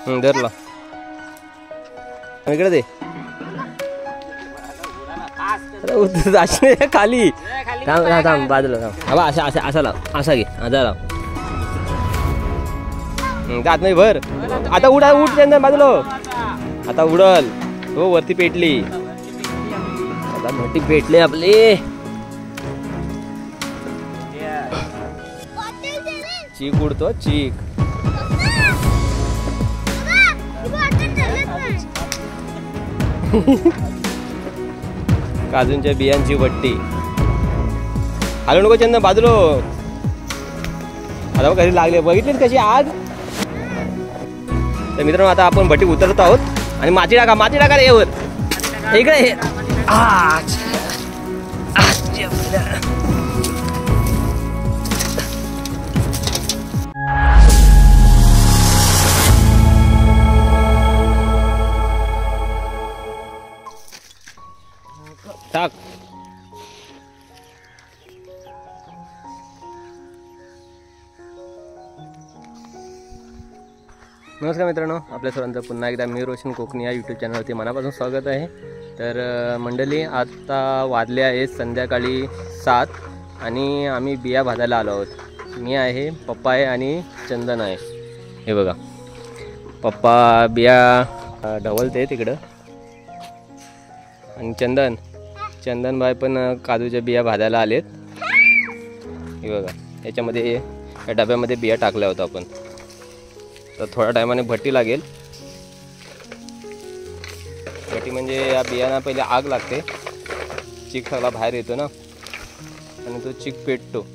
धरला इकडे दे खाली थांब थांब बाजूला थांब असा असा असा लाव असा घे असा लाव आत नाही भर आता उडा उठ त्यांना बाजूला आता उडल हो वरती पेटली आता मोठी पेटले आपली चीक उडतो चीक काजूंच्या बियांची भट्टी हलू नको चंदन बाजूलो आता घरी लागले बघितले कशी आग तर मित्रांनो आता आपण भट्टी उतरत आहोत आणि माती टाका रे वर इकडे टाक नमस्कार मित्रांनो आपल्या सर्वांचं पुन्हा एकदा मी रोशन कोकणी या यूट्यूब चॅनलवरती मनापासून स्वागत आहे। तर मंडळी आता वाजले आहे संध्याकाळी 7 आणि आम्ही बिया भाजायला आलो आहोत। मी आहे पप्पा आहे आणि चंदन आहे। हे बघा पप्पा बिया ढवलते तिकडं आणि चंदन भाई पण काजूच्या बिया भाजायला आलेत। हे बघा याच्यामध्ये या डब्यामध्ये बिया टाकल्या होत्या आपण तर थोड्या टायमाने भट्टी लागेल। भट्टी म्हणजे या बियांना पहिले आग लागते चिक सगळा बाहेर येतो ना आणि तो चिक पेटतो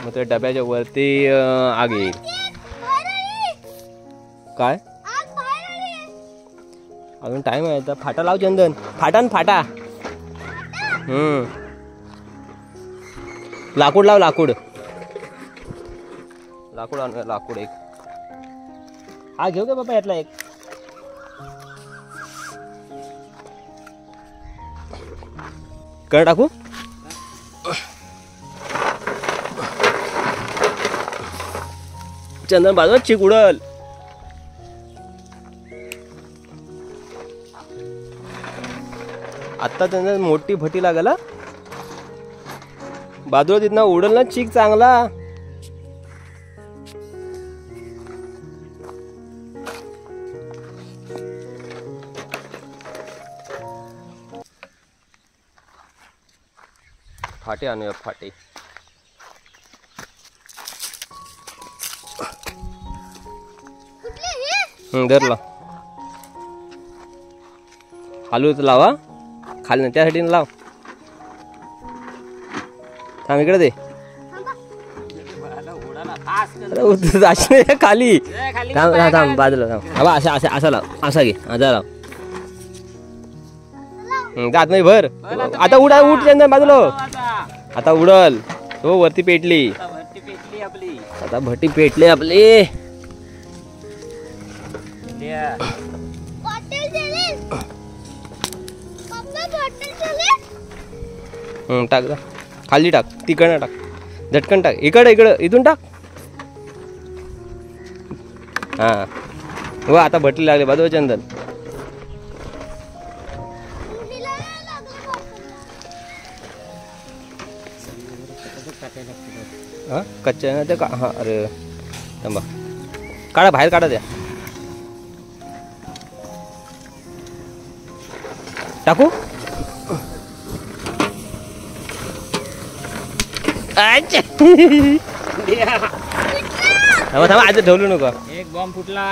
मग त्या डब्याच्या वरती आग येईल। काय अजून टाइम आहे तर फाटा लाव चंदन फाटा लाकूड लाव लाकूड आणूया लाकूड एक हा घेऊ का बाबा यातला एक कर टाकू चंदन बाजूला चिक उडल आता त्यांना मोठी भट्टी लागला बाजूला तिथनं उडल ना चिक चांगला फाटे आणूया फाटे धरला हालूच लावा खाली ना त्यासाठी लाव थांब इकडे दे खाली थांब थांब बाजूला थांब असा असा असा लाव असा घे असा लाव जात नाही भर आता उठ चंदन बाजूला आता उडल हो वरती पेटली आता भट्टी पेटली आपली टाक खाली टाक तिकडनं टाक झटकन टाक इकडं इथून टाक हा हो आता भट्टी लागली बाजू चंदन हा कच्च्या ना ते हा अरे थांबा काढा बाहेर काढा द्या टाकू थांबा आज ढवलू नका एक बॉम्ब फुटला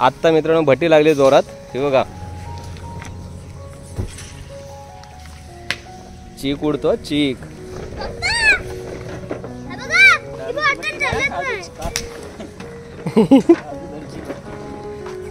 आता मित्रांनो भट्टी लागली जोरात हे बघा चीक उडतो चीक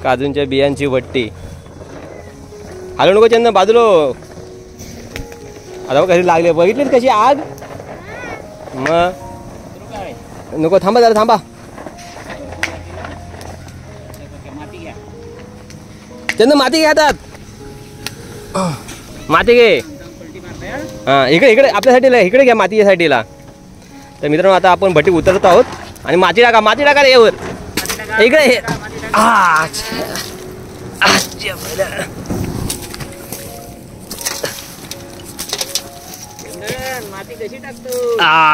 काजूंच्या बियांची भट्टी हलू नको चंदन बाजूलो आता घरी लागले बघितले कशी आग मग नको थांबा जरा थांबा चंदन माती घे हातात माती घे हा इकडे आपल्यासाठी इकडे घ्या मातीच्या साठीला तर मित्रांनो आता आपण भट्टी उतरत आहोत आणि माती टाका रे वर इकडे माती कशी टाकतो?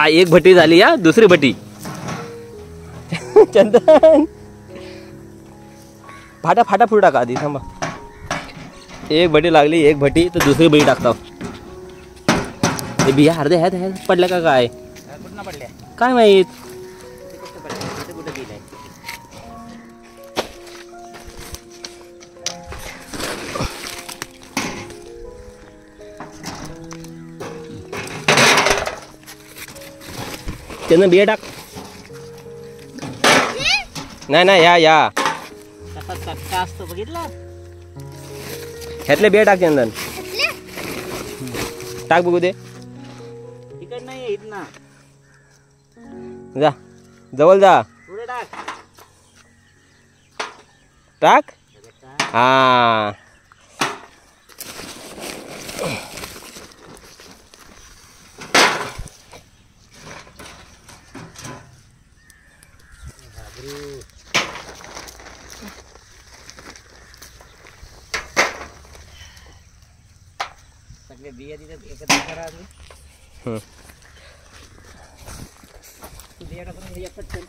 एक भट्टी झाली या, दुसरी भट्टी. चंदन फाटा फाटा फुल टाका आधी, थांबा. एक भट्टी लागली, एक भट्टी तर दुसरी भट्टी टाकतो. ते बिया अर्धे आहेत पडल्या का काय? कुठं पडल्या काय माहित. चंदन बिया टाक. नाही या असतो बघितलं. ह्यातले बिया टाक चंदन. टाक बघू दे. तिकड नाही येत ना. जा जवळ जा. पुढे टाक. हा सगळे बिया तिथे एकत्र करा. बिया टाकून एकच ठेव.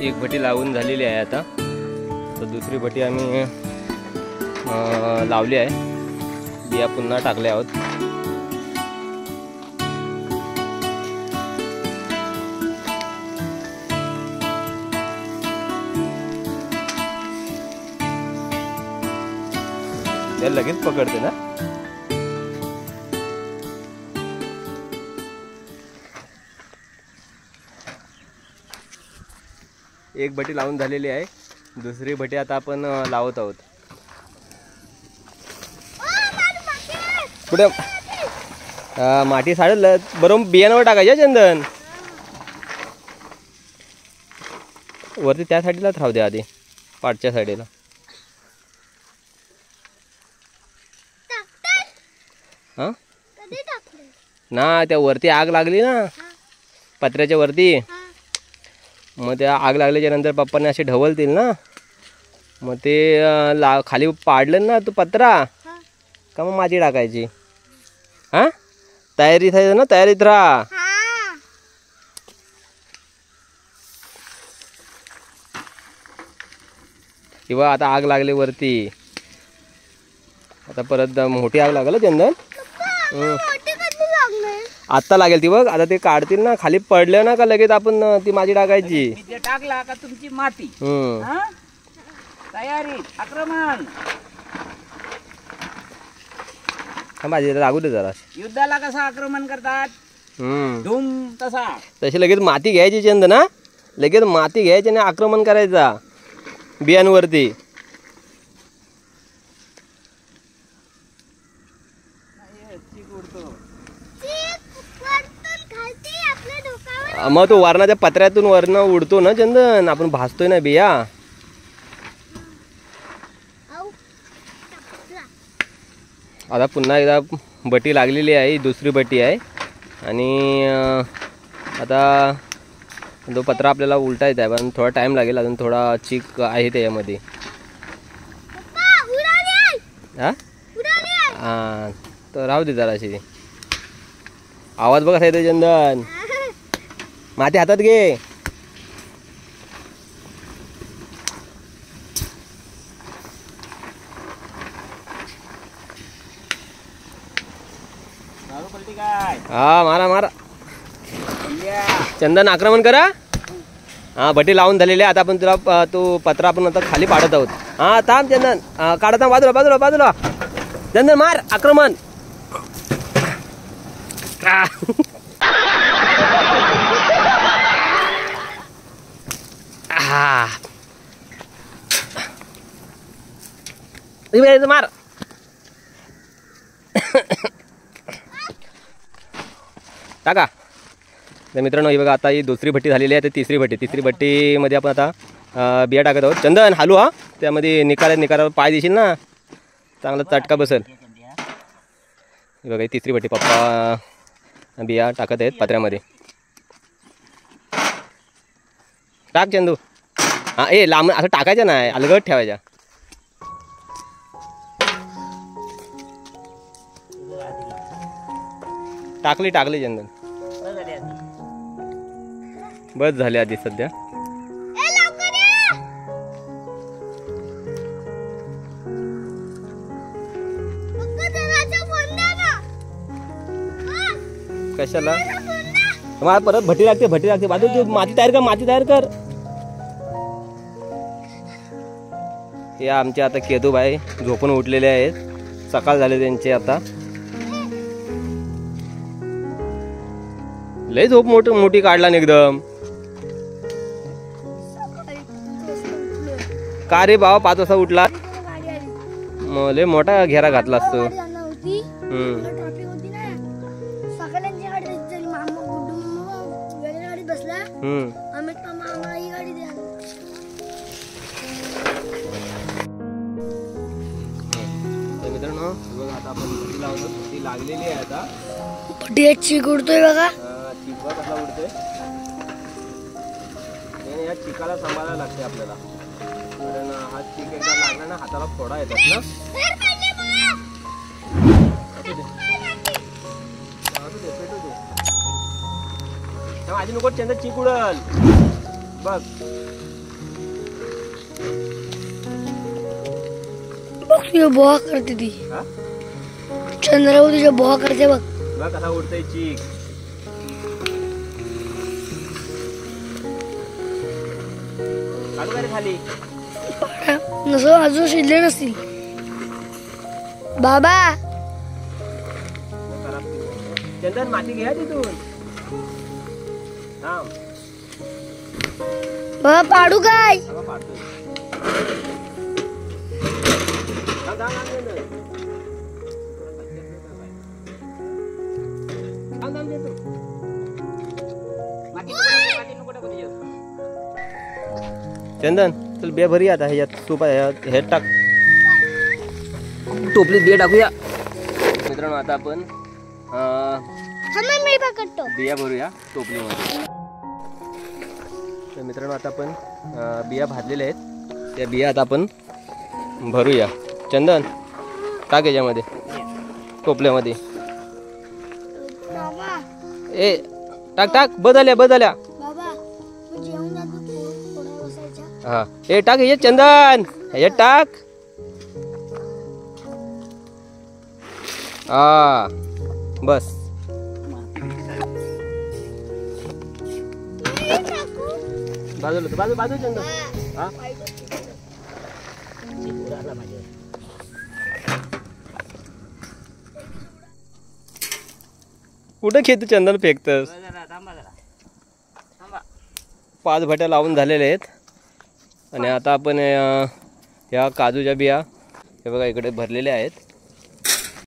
एक भट्टी लावून झालेली आहे आता, तर दुसरी भट्टी आम्ही लावली आहे. बिया पुन्हा टाकल्या आहोत. त्याला लगेच पकडते ना. एक भट्टी लावून झालेली आहे, दुसरी भट्टी आता आपण लावत आहोत. कुठे माती साडेल बरोबर बियाणावर टाकायचे चंदन. वरती त्या साईडलाच राहू दे आधी, पाठच्या साईडला. हा ना, त्या वरती आग लागली ना पत्र्याच्या वरती. मग त्या आग लागल्याच्या नंतर पप्पाने असे ढवलतील ना, मग ते खाली पाडलं ना तो पत्रा का, मग माती टाकायची. हा तयारीत आहे ना, तयारीत राहा. किंवा आता आग लागली वरती, आता परत मोठी आग लागल चंदन. आत्ता लागेल ती बघ. आता ते काढतील ना, खाली पडलं ना का लगेच आपण ती माती टाकायची. टाकला का तुमची माती तयारी. आक्रमण. माझी लागू दे जरा. युद्धाला कसा आक्रमण करतात, धूम तसा. तशी लगेच माती घ्यायची चंदन. ना लगेच माती घ्यायची आणि आक्रमण करायचा बियांवरती. मग तो वरणाच्या पत्र्यातून वरण उडतो ना चंदन, आपण भाजतोय ना बिया. आता पुन्हा एकदा भट्टी लागलेली आहे, दुसरी भट्टी आहे. आणि आता तो पत्रा आपल्याला उलटायचा आहे, पण थोडा टाइम लागेल. अजून थोडा चीक आहे त्याच्यामध्ये. हा तर राहू दे जराशी. आवाज बघा येतो चंदन. माती हातात घे. हा मारा मारा चंदन, आक्रमण करा. हा भट्टी लावून झालेली आहे. आता आपण तुला तो पत्रा आपण आता खाली पाडत आहोत. हा थांब चंदन, काढता बाजूला बाजूला बाजूला. चंदन मार, आक्रमण. मार. टाका. तर मित्रांनो हे बघा आता ही दुसरी भट्टी झालेली आहे. तर तिसरी भट्टीमध्ये आपण आता बिया टाकत आहोत. चंदन हालू हा, त्यामध्ये निकारावर पाय देशील ना, चांगला चटका बसेल. हे बघा ही तिसरी भट्टी पप्पा बिया टाकत आहेत पत्र्यामध्ये. टाक चंदू. हां ए लांब असं टाकायचं नाही, अलगद ठेवायच्या. टाकली चंदन. बस झाले आधी सध्या. कशाला मला परत भट्टी लागते. बाजू माती तयार कर. हे आमचे आता केदूबाई झोपून उठलेले आहेत. सकाळ झाले त्यांचे आता. लय झोप मोठी काढला ना एकदम. का रे बाबा 5 वाजता उठला? लय मोठा घेरा घातला असतो. मित्रांनो बघा आता आपण भट्टी लावतो. भट्टी लागलेली आहे आता. भट्टी चीक उडतोय बघा. चिक बघा कसा उडतोय. या चिकाला सांभाळायला लागते आपल्याला, कारण हा चिक एकदा लागला ना हाताला फोडा येतात ना. माझी नको चंद चिक उडल बघ. बघ बोहा करते ती. चंद्रावर तुझ्या बोहा करते बघ. बघ कसा उडतोय चिक. काढू काय खाली नसं अजून शिजले नसतील बाबा. चंदन माती घ्या तिथून. बाबा पाडू काय? चंदन चल बिया भरी आता. ह्याच्यात सूप हे टाक. टोपलीत बिया टाकूया. मित्रांनो आता आपण बिया भरूया टोपलीमध्ये. तर मित्रांनो आता आपण बिया भाजलेल्या आहेत. त्या बिया आता आपण भरूया. चंदन टाक याच्यामध्ये टोपल्यामध्ये. ए टाक बदल्या. हा हे टाक हे चंदन हे टाक. हा बस. बाजू चंदन. हा कुठं खेत चंदन फेकतस? 5 भट्या लावून झालेल्या आहेत. आणि आता आपण ह्या काजूच्या बिया हे बघा इकडे भरलेल्या आहेत.